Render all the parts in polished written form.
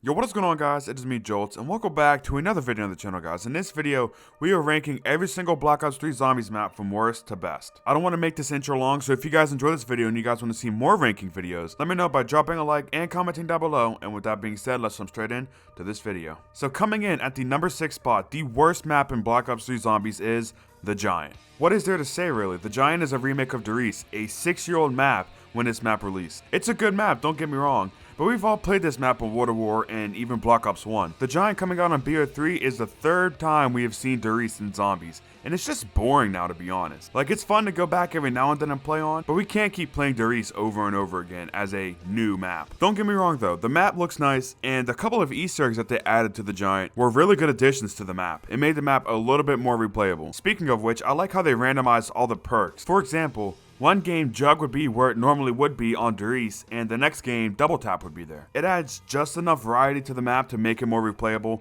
Yo, what is going on, guys? It is me, Jolts, and welcome back to another video on the channel, guys. In this video, we are ranking every single Black Ops 3 Zombies map from worst to best. I don't want to make this intro long, so if you guys enjoy this video and you guys want to see more ranking videos, let me know by dropping a like and commenting down below. And with that being said, let's jump straight in to this video. So coming in at the number 6 spot, the worst map in Black Ops 3 Zombies is The Giant. What is there to say, really? The Giant is a remake of Darius, a 6-year-old map when this map released. It's a good map, don't get me wrong, but we've all played this map on World at War and even Black Ops 1. The Giant coming out on BO3 is the third time we have seen Darius in Zombies, and it's just boring now, to be honest. Like, it's fun to go back every now and then and play on, but we can't keep playing Darius over and over again as a new map. Don't get me wrong though, the map looks nice, and a couple of Easter eggs that they added to the Giant were really good additions to the map. It made the map a little bit more replayable. Speaking of which, I like how they randomized all the perks. For example, one game, Jug would be where it normally would be on Darius, and the next game, Double Tap would be there. It adds just enough variety to the map to make it more replayable,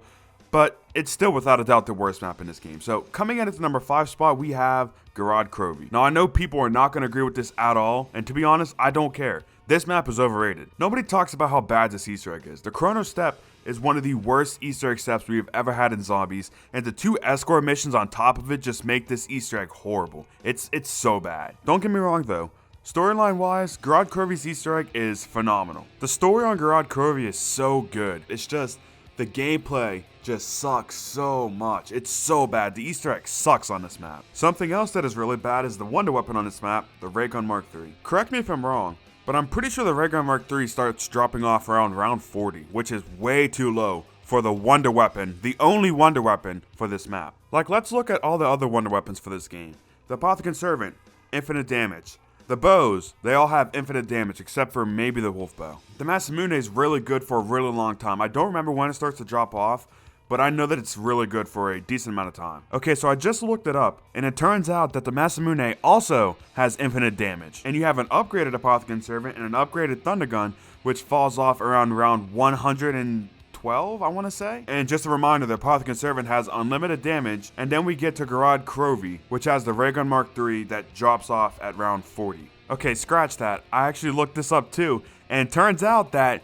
but it's still without a doubt the worst map in this game. So coming in at the number 5 spot, we have Garage Crovy. Now I know people are not going to agree with this at all, and to be honest, I don't care. This map is overrated. Nobody talks about how bad this Easter egg is. The Chrono Step is one of the worst Easter egg steps we've ever had in Zombies, and the 2 escort missions on top of it just make this Easter egg horrible. It's so bad. Don't get me wrong though. Storyline wise, Garage Crovy's Easter egg is phenomenal. The story on Garage Crovy is so good. It's just the gameplay just sucks so much. It's so bad. The Easter egg sucks on this map. Something else that is really bad is the wonder weapon on this map, the Ray Gun Mark III. Correct me if I'm wrong, but I'm pretty sure the Ray Gun Mark III starts dropping off around round 40, which is way too low for the wonder weapon, the only wonder weapon for this map. Like, let's look at all the other wonder weapons for this game. The Apothecary Servant, infinite damage. The bows, they all have infinite damage except for maybe the wolf bow. The Masamune is really good for a really long time. I don't remember when it starts to drop off, but I know that it's really good for a decent amount of time. Okay, so I just looked it up, and it turns out that the Masamune also has infinite damage. And you have an upgraded Apothecary Servant and an upgraded Thunder Gun, which falls off around round 112, I want to say. And just a reminder, the Apothecary Servant has unlimited damage, and then we get to Garage Crovy, which has the Ray Gun Mark III that drops off at round 40. Okay, scratch that. I actually looked this up too, and it turns out that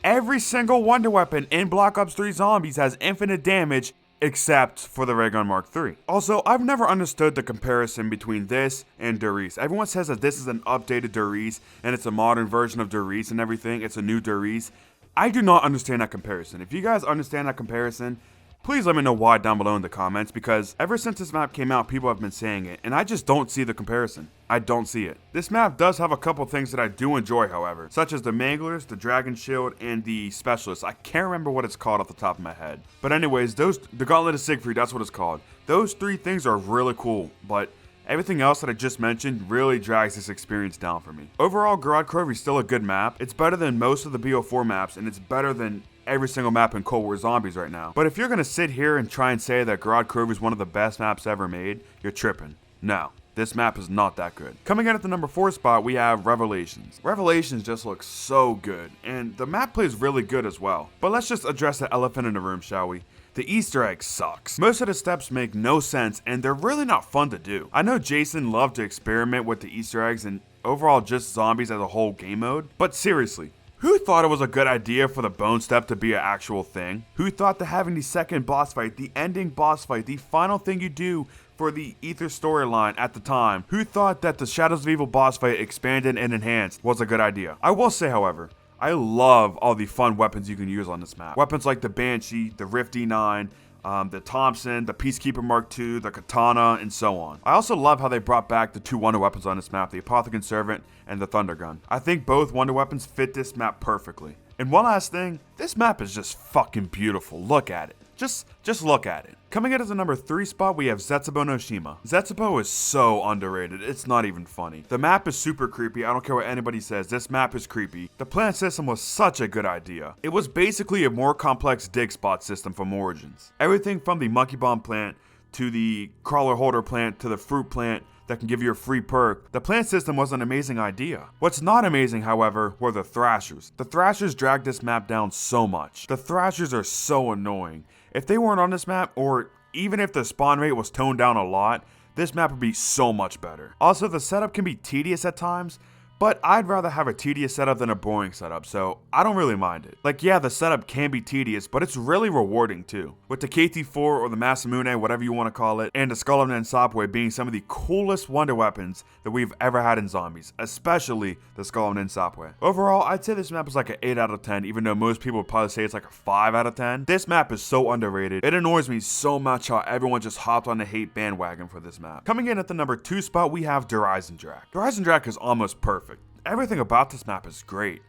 every single wonder weapon in Black Ops 3 Zombies has infinite damage except for the Ray Gun Mark III. Also, I've never understood the comparison between this and Darius. Everyone says that this is an updated Darius and it's a modern version of Darius and everything. It's a new Darius. I do not understand that comparison. If you guys understand that comparison, please let me know why down below in the comments, because ever since this map came out, people have been saying it, and I just don't see the comparison. I don't see it. This map does have a couple things that I do enjoy, however, such as the Manglers, the Dragon Shield, and the Specialist. I can't remember what it's called off the top of my head. But anyways, the Gauntlet of Siegfried, that's what it's called. Those 3 things are really cool, but everything else that I just mentioned really drags this experience down for me. Overall, Garage Crovy is still a good map. It's better than most of the BO4 maps, and it's better than every single map in Cold War Zombies right now. But if you're gonna sit here and try and say that Garage Crovy is one of the best maps ever made, you're tripping. No, this map is not that good. Coming in at the number 4 spot, we have Revelations. Revelations just looks so good, and the map plays really good as well. But let's just address the elephant in the room, shall we? The Easter egg sucks. Most of the steps make no sense, and they're really not fun to do. I know Jason loved to experiment with the Easter eggs and overall just Zombies as a whole game mode, but seriously, who thought it was a good idea for the bone step to be an actual thing? Who thought that having the second boss fight, the ending boss fight, the final thing you do for the Ether storyline at the time, who thought that the Shadows of Evil boss fight expanded and enhanced was a good idea? I will say, however, I love all the fun weapons you can use on this map. Weapons like the Banshee, the Rift D9, the Thompson, the Peacekeeper Mark II, the Katana, and so on. I also love how they brought back the 2 wonder weapons on this map, the Apothecary Servant and the Thunder Gun. I think both wonder weapons fit this map perfectly. And one last thing, this map is just fucking beautiful. Look at it. Just look at it. Coming in at the number 3 spot, we have Zetsubou no Shima. Zetsubou is so underrated, it's not even funny. The map is super creepy, I don't care what anybody says, this map is creepy. The plant system was such a good idea. It was basically a more complex dig spot system from Origins. Everything from the Monkey Bomb plant, to the Crawler Holder plant, to the Fruit plant, that can give you a free perk. The plant system was an amazing idea. What's not amazing, however, were the Thrashers. The Thrashers dragged this map down so much. The Thrashers are so annoying. If they weren't on this map, or even if the spawn rate was toned down a lot, this map would be so much better. Also, the setup can be tedious at times, but I'd rather have a tedious setup than a boring setup, so I don't really mind it. Like, yeah, the setup can be tedious, but it's really rewarding too. With the KT-4 or the Masamune, whatever you want to call it, and the Skull of Nensapwe being some of the coolest wonder weapons that we've ever had in Zombies, especially the Skull of Nensapwe. Overall, I'd say this map is like an 8 out of 10, even though most people would probably say it's like a 5 out of 10. This map is so underrated. It annoys me so much how everyone just hopped on the hate bandwagon for this map. Coming in at the number 2 spot, we have Eisenstadt. Eisenstadt is almost perfect. Everything about this map is great.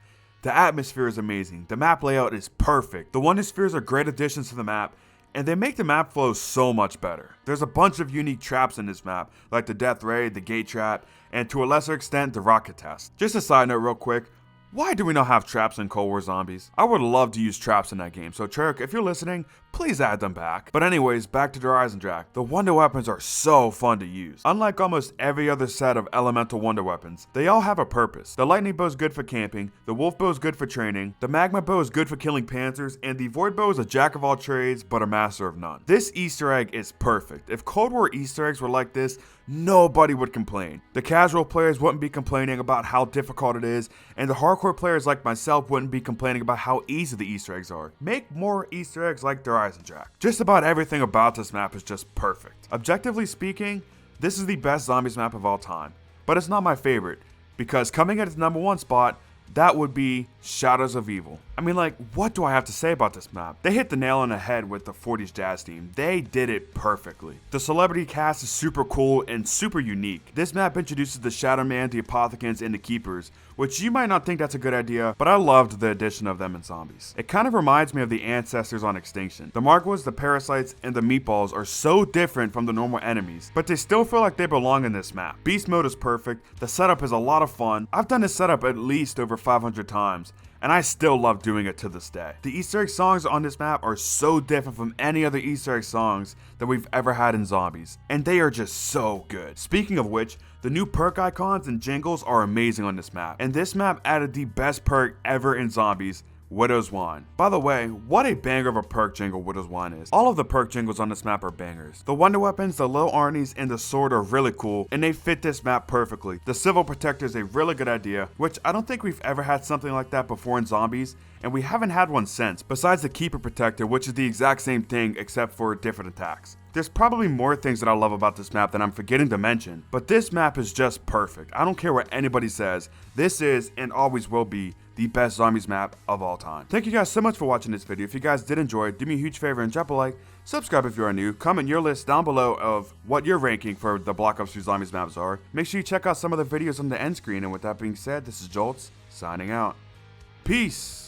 The atmosphere is amazing. The map layout is perfect. The wonder spheres are great additions to the map, and they make the map flow so much better. There's a bunch of unique traps in this map, like the Death Ray, the Gate Trap, and to a lesser extent, the Rocket Test. Just a side note real quick, why do we not have traps in Cold War Zombies? I would love to use traps in that game, so Treyarch, if you're listening, please add them back. But anyways, back to Eisenstadt. The wonder weapons are so fun to use. Unlike almost every other set of elemental wonder weapons, they all have a purpose. The lightning bow is good for camping, the wolf bow is good for training, the magma bow is good for killing panthers, and the void bow is a jack of all trades but a master of none. This Easter egg is perfect. If Cold War Easter eggs were like this, nobody would complain. The casual players wouldn't be complaining about how difficult it is, and the hardcore players like myself wouldn't be complaining about how easy the Easter eggs are. Make more Easter eggs like Eisenstadt. Just about everything about this map is just perfect. Objectively speaking, this is the best Zombies map of all time, but it's not my favorite, because coming at its number 1 spot, that would be Shadows of Evil. I mean, like, what do I have to say about this map? They hit the nail on the head with the 40s jazz theme. They did it perfectly. The celebrity cast is super cool and super unique. This map introduces the Shadow Man, the Apothecans, and the Keepers, which you might not think that's a good idea, but I loved the addition of them in Zombies. It kind of reminds me of the ancestors on Extinction. The Margwas, the Parasites, and the Meatballs are so different from the normal enemies, but they still feel like they belong in this map. Beast mode is perfect, the setup is a lot of fun. I've done this setup at least over 500 times, and I still love doing it to this day. The Easter egg songs on this map are so different from any other Easter egg songs that we've ever had in Zombies, and they are just so good. Speaking of which, the new perk icons and jingles are amazing on this map, and this map added the best perk ever in Zombies, Widow's Wine. By the way, what a banger of a perk jingle Widow's Wine is. All of the perk jingles on this map are bangers. The wonder weapons, the little Arnies, and the sword are really cool, and they fit this map perfectly. The Civil Protector is a really good idea, which I don't think we've ever had something like that before in Zombies, and we haven't had one since, besides the Keeper Protector, which is the exact same thing except for different attacks. There's probably more things that I love about this map that I'm forgetting to mention, but this map is just perfect. I don't care what anybody says, this is and always will be the best Zombies map of all time. Thank you guys so much for watching this video. If you guys did enjoy, do me a huge favor and drop a like, subscribe if you are new, comment your list down below of what your ranking for the Black Ops 2 Zombies maps are. Make sure you check out some of the videos on the end screen, and with that being said, this is Jolts, signing out. Peace!